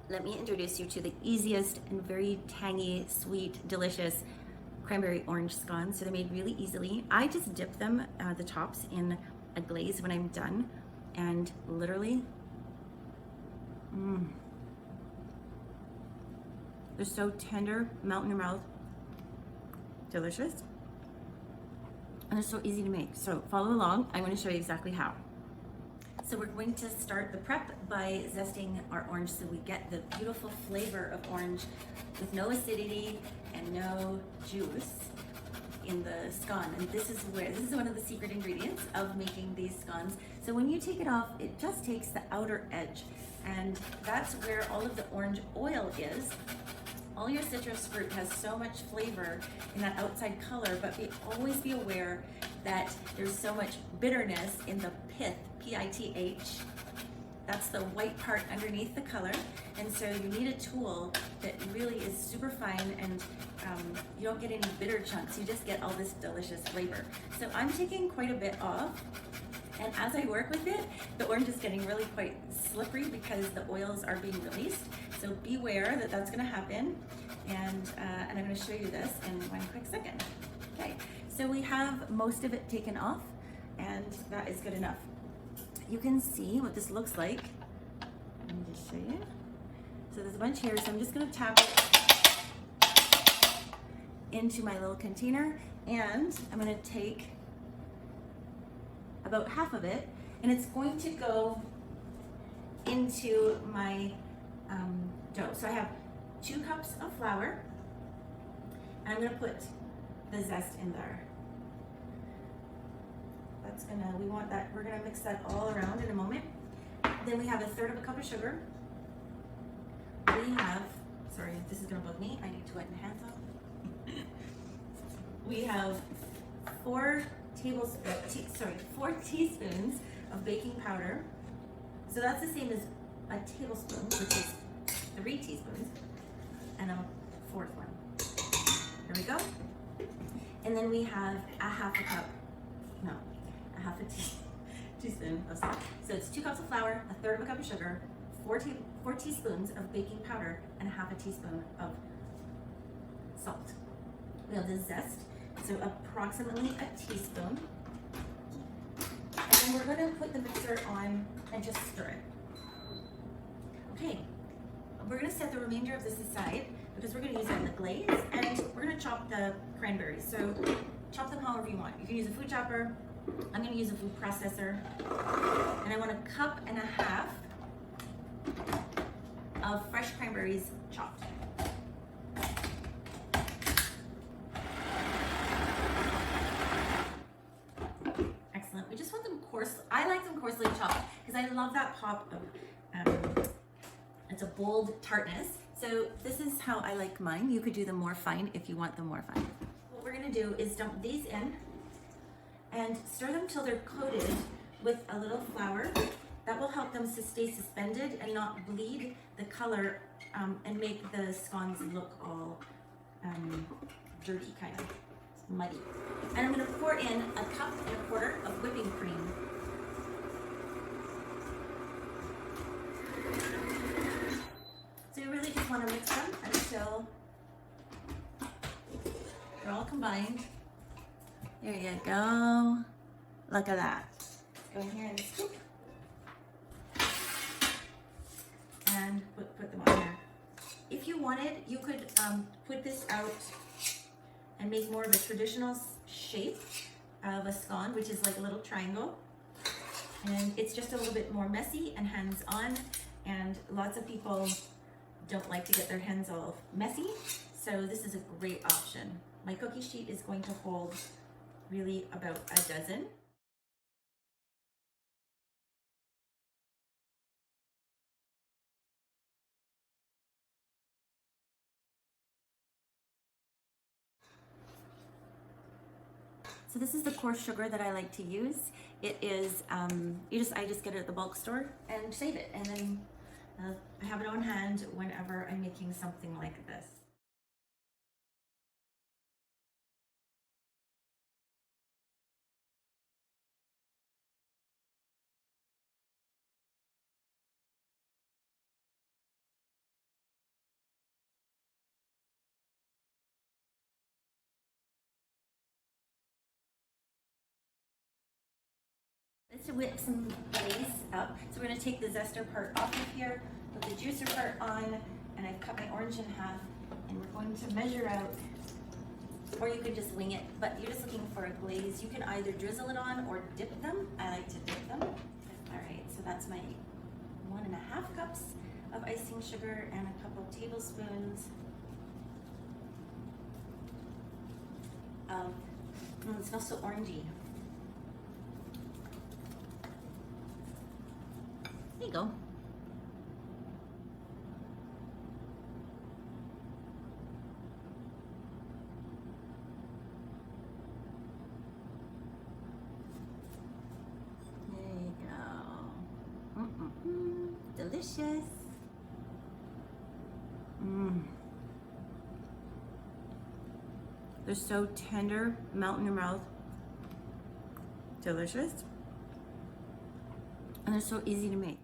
let me introduce you to the easiest and very tangy, sweet, delicious cranberry orange scones. So they're made really easily. I just dip them, the tops, in a glaze when I'm done, and literally, they're so tender, melt in your mouth, delicious, and they're so easy to make. So follow along. I'm going to show you exactly how. So we're going to start the prep by zesting our orange so we get the beautiful flavor of orange with no acidity and no juice in the scone. And this is one of the secret ingredients of making these scones. So when you take it off, it just takes the outer edge, and that's where all of the orange oil is. All your citrus fruit has so much flavor in that outside color, but always be aware that there's so much bitterness in the pith, P-I-T-H. That's the white part underneath the color. And so you need a tool that really is super fine, and you don't get any bitter chunks. You just get all this delicious flavor. So I'm taking quite a bit off. And as I work with it, the orange is getting really quite slippery because the oils are being released. So beware that that's gonna happen. And I'm gonna show you this in one quick second. Okay, so we have most of it taken off, and that is good enough. You can see what this looks like. Let me just show you. So there's a bunch here, so I'm just gonna tap it into my little container, and I'm gonna take about half of it, and it's going to go into my dough. So I have 2 cups of flour, and I'm gonna put the zest in there. We're gonna mix that all around in a moment. Then we have 1/3 cup of sugar. Sorry, this is gonna bug me. I need to wet my hands off. We have 4 teaspoons of baking powder. So that's the same as a tablespoon, which is 3 teaspoons, and a 4th one. There we go. And then we have a half a teaspoon of salt. So it's 2 cups of flour, 1/3 cup of sugar, 4 teaspoons of baking powder, and a half a teaspoon of salt. We have the zest, so approximately a teaspoon. And then we're gonna put the mixer on and just stir it. Okay, we're gonna set the remainder of this aside because we're gonna use it in the glaze, and we're gonna chop the cranberries. So chop them however you want. You can use a food chopper. I'm gonna use a food processor. And I want 1.5 cups of fresh cranberries chopped. Excellent. We just want them coarse. I like them coarsely chopped because I love that pop of, it's a bold tartness. So this is how I like mine. You could do them more fine if you want them more fine. What we're gonna do is dump these in and stir them till they're coated with a little flour. That will help them stay suspended and not bleed the color and make the scones look all dirty, kind of muddy. And I'm gonna pour in 1.25 cups of whipping cream. So you really just wanna mix them until they're all combined. There you go. Look at that. Let's go in here and scoop. And put them on there. If you wanted, you could put this out and make more of a traditional shape of a scone, which is like a little triangle. And it's just a little bit more messy and hands-on, and lots of people don't like to get their hands all messy, so this is a great option. My cookie sheet is going to hold really about a dozen. So this is the coarse sugar that I like to use. It is, I just get it at the bulk store and save it, and then I have it on hand whenever I'm making something like this. to whip some glaze up. So we're gonna take the zester part off of here, put the juicer part on, and I've cut my orange in half, and we're going to measure out, or you could just wing it, but you're just looking for a glaze. You can either drizzle it on or dip them. I like to dip them. All right, so that's my 1.5 cups of icing sugar and a couple tablespoons of, it smells so orangey. There you go. There you go. Delicious. They're so tender, melt in your mouth. Delicious. And they're so easy to make.